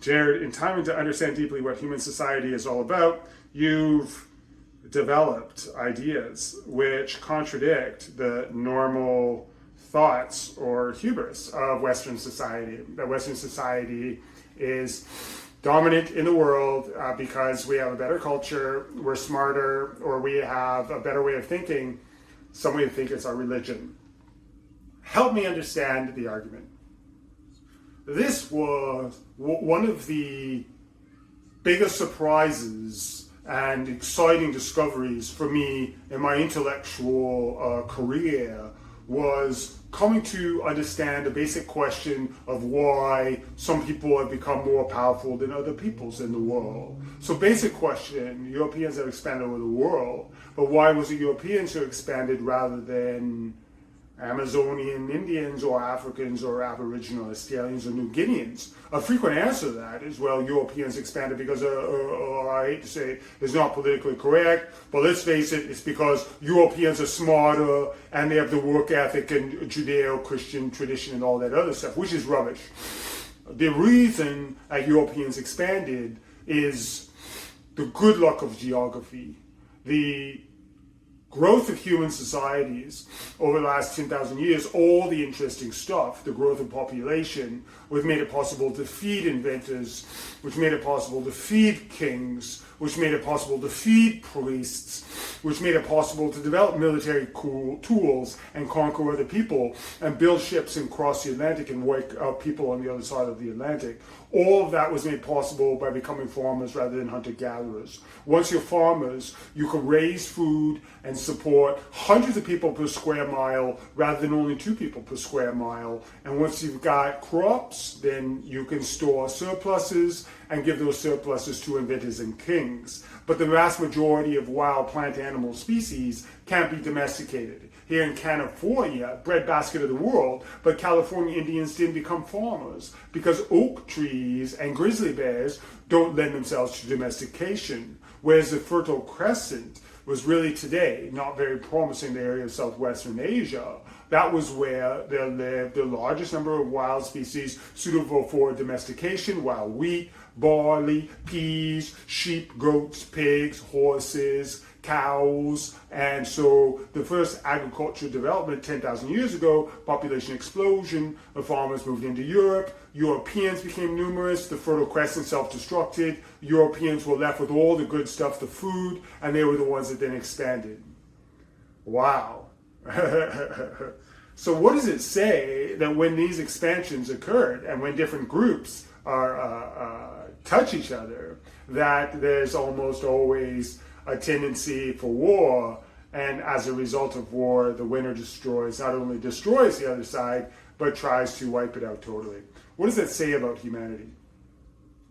Jared, in time to understand deeply what human society is all about, you've developed ideas which contradict the normal thoughts or hubris of Western society. That Western society is dominant in the world because we have a better culture, we're smarter, or we have a better way of thinking. Some way to think it's our religion. Help me understand the argument. This was one of the biggest surprises and exciting discoveries for me in my intellectual career, was coming to understand the basic question of why some people have become more powerful than other peoples in the world. So basic question, Europeans have expanded over the world, but why was it Europeans who expanded rather than Amazonian Indians or Africans or Aboriginal Australians or New Guineans? A frequent answer to that is, well, Europeans expanded because, I hate to say it, it's not politically correct, but let's face it, it's because Europeans are smarter and they have the work ethic and Judeo-Christian tradition and all that other stuff, which is rubbish. The reason that Europeans expanded is the good luck of geography. The growth of human societies over the last 10,000 years, all the interesting stuff, the growth of population, which made it possible to feed inventors, which made it possible to feed kings, which made it possible to feed priests, which made it possible to develop military tools and conquer other people and build ships and cross the Atlantic and wipe out people on the other side of the Atlantic. All of that was made possible by becoming farmers rather than hunter-gatherers. Once you're farmers, you can raise food and support hundreds of people per square mile rather than only 2 people per square mile. And once you've got crops, then you can store surpluses and give those surpluses to inventors and kings. But the vast majority of wild plant animal species can't be domesticated. Here in California, breadbasket of the world, but California Indians didn't become farmers because oak trees and grizzly bears don't lend themselves to domestication. Whereas the Fertile Crescent was really today not very promising, the area of southwestern Asia. That was where there lived the largest number of wild species suitable for domestication: wild wheat, barley, peas, sheep, goats, pigs, horses, cows. And so the first agricultural development 10,000 years ago, population explosion, the farmers moved into Europe, Europeans became numerous, the Fertile Crescent self-destructed, Europeans were left with all the good stuff, the food, and they were the ones that then expanded. Wow. So what does it say that when these expansions occurred and when different groups touch each other, that there's almost always a tendency for war, and as a result of war, the winner not only destroys the other side, but tries to wipe it out totally? What does that say about humanity?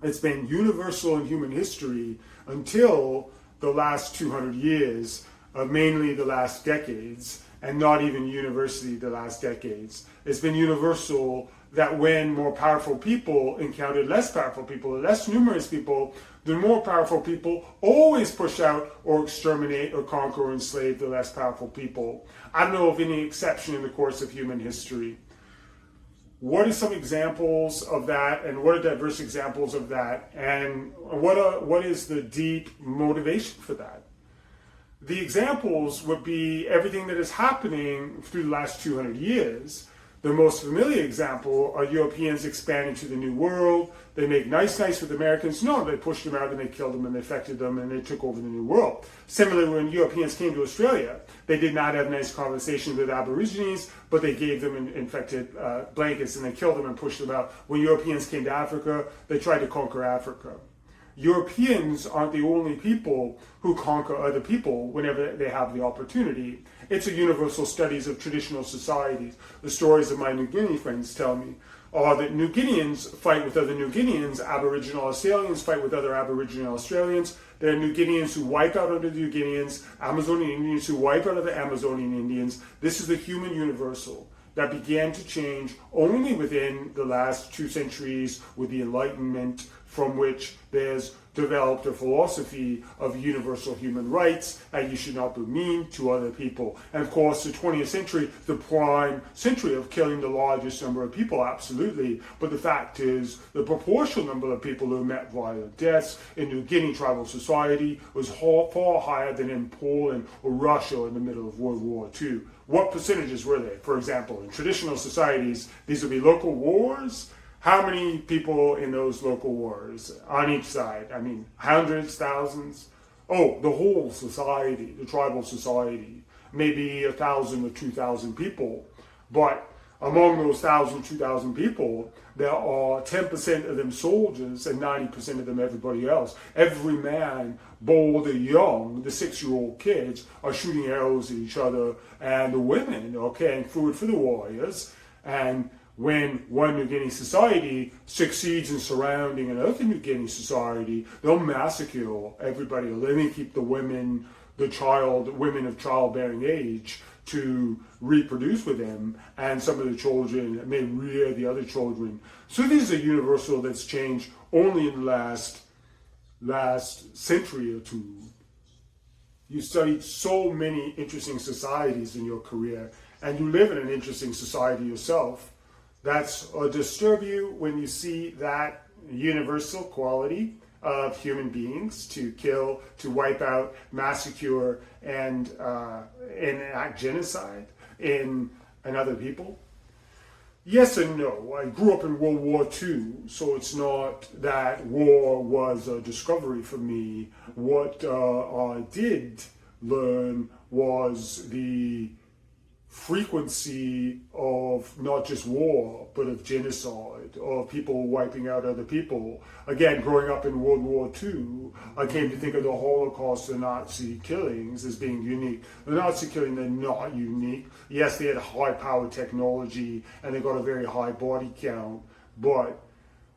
It's been universal in human history until the last 200 years, mainly the last decades, and not even universally the last decades. It's been universal that when more powerful people encountered less powerful people, or less numerous people, the more powerful people always push out or exterminate or conquer or enslave the less powerful people. I don't know of any exception in the course of human history. What are some examples of that, and what are diverse examples of that, and what is the deep motivation for that? The examples would be everything that is happening through the last 200 years. The most familiar example are Europeans expanding to the New World. They make nice with Americans. No, they pushed them out and they killed them and they affected them and they took over the New World. Similarly, when Europeans came to Australia, they did not have nice conversations with Aborigines, but they gave them infected blankets and they killed them and pushed them out. When Europeans came to Africa, they tried to conquer Africa. Europeans aren't the only people who conquer other people whenever they have the opportunity. It's a universal studies of traditional societies. The stories of my New Guinea friends tell me are that New Guineans fight with other New Guineans, Aboriginal Australians fight with other Aboriginal Australians. There are New Guineans who wipe out other New Guineans, Amazonian Indians who wipe out other Amazonian Indians. This is the human universal, that began to change only within the last 2 centuries with the Enlightenment, from which there's developed a philosophy of universal human rights, and you should not be mean to other people. And of course, the 20th century, the prime century of killing the largest number of people, absolutely. But the fact is, the proportional number of people who met violent deaths in New Guinea tribal society was far higher than in Poland or Russia in the middle of World War II. What percentages were they? For example, in traditional societies, these would be local wars. How many people in those local wars on each side? I mean, hundreds, thousands? Oh, the whole society, the tribal society, maybe 1,000 or 2,000 people. But among those 1,000, 2,000 people, there are 10% of them soldiers and 90% of them everybody else. Every man, bold or young, the 6-year-old kids are shooting arrows at each other, and the women are carrying food for the warriors. And when one New Guinea society succeeds in surrounding another New Guinea society, they'll massacre everybody. They'll only keep the women, women of childbearing age to reproduce with them, and some of the children may rear the other children. So this is a universal that's changed only in the last century or two. You studied so many interesting societies in your career, and you live in an interesting society yourself. That's disturb you when you see that universal quality of human beings to kill, to wipe out, massacre, and enact genocide in other people? Yes and no. I grew up in World War II, so it's not that war was a discovery for me. What I did learn was the frequency of not just war, but of genocide, of people wiping out other people. Again, growing up in World War II, I came to think of the Holocaust and Nazi killings as being unique. The Nazi killings, they're not unique. Yes, they had high-powered technology and they got a very high body count, but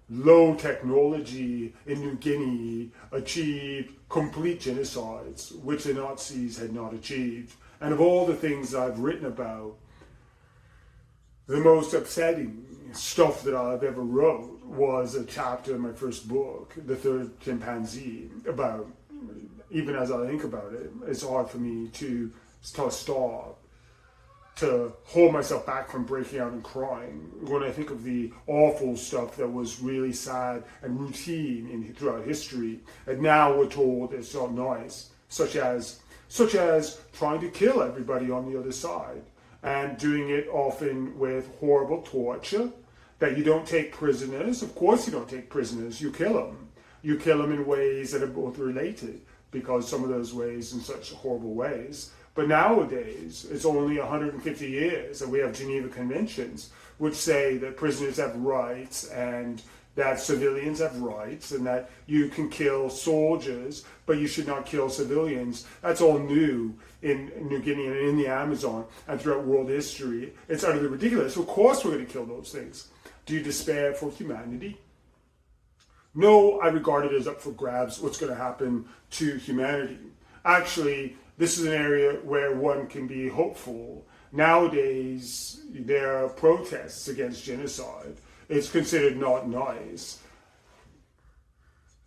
low technology in New Guinea achieved complete genocides, which the Nazis had not achieved. And of all the things I've written about, the most upsetting stuff that I've ever wrote was a chapter in my first book, The Third Chimpanzee, about, even as I think about it, it's hard for me to stop, to hold myself back from breaking out and crying when I think of the awful stuff that was really sad and routine throughout history, and now we're told it's not nice, such as trying to kill everybody on the other side, and doing it often with horrible torture, that you don't take prisoners. Of course you don't take prisoners, you kill them. You kill them in ways that are both related, because some of those ways in such horrible ways. But nowadays, it's only 150 years that we have Geneva Conventions, which say that prisoners have rights and that civilians have rights, and that you can kill soldiers, but you should not kill civilians. That's all new in New Guinea and in the Amazon and throughout world history. It's utterly ridiculous. Of course we're going to kill those things. Do you despair for humanity? No, I regard it as up for grabs what's going to happen to humanity. Actually, this is an area where one can be hopeful. Nowadays, there are protests against genocide. It's considered not nice.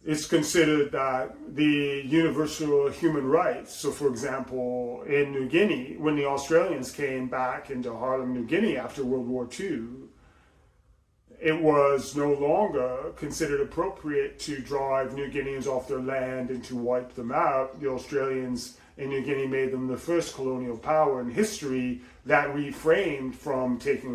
It's considered that the universal human rights, so for example, in New Guinea, when the Australians came back into Harlem, New Guinea after World War II, it was no longer considered appropriate to drive New Guineans off their land and to wipe them out. The Australians in New Guinea made them the first colonial power in history that refrained from taking